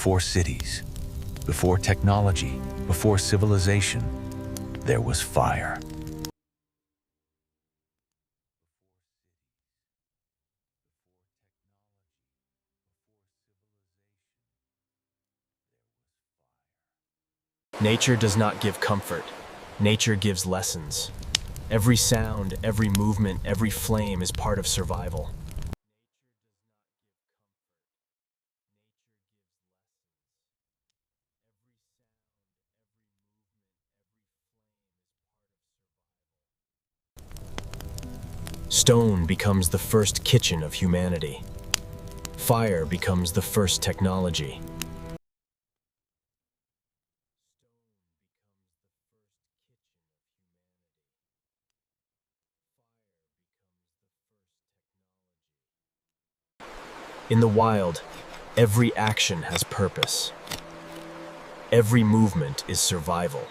Before cities, before technology, before civilization, there was fire. Nature does not give comfort. Nature gives lessons. Every sound, every movement, every flame is part of survival. Stone becomes the first kitchen of humanity. Fire becomes the first technology. In the wild, every action has purpose. Every movement is survival.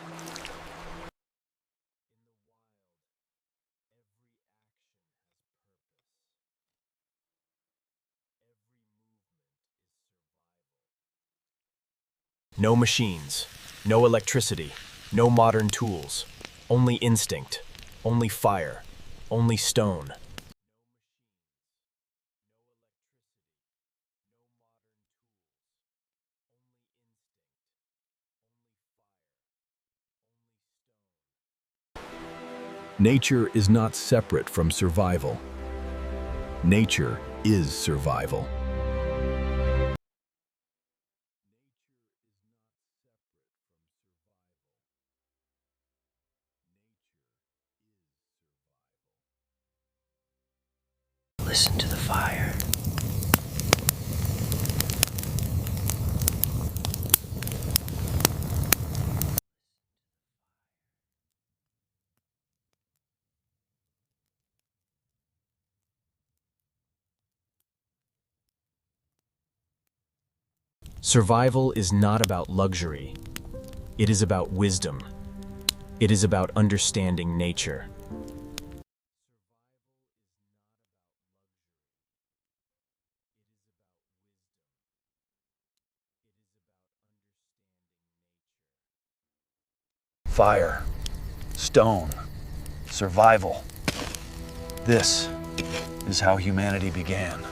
No machines, no electricity, no modern tools. Only instinct, only fire, only stone. Nature is not separate from survival. Nature is survival. Listen to the fire. Survival is not about luxury. It is about wisdom. It is about understanding nature. Fire, stone, survival. This is how humanity began.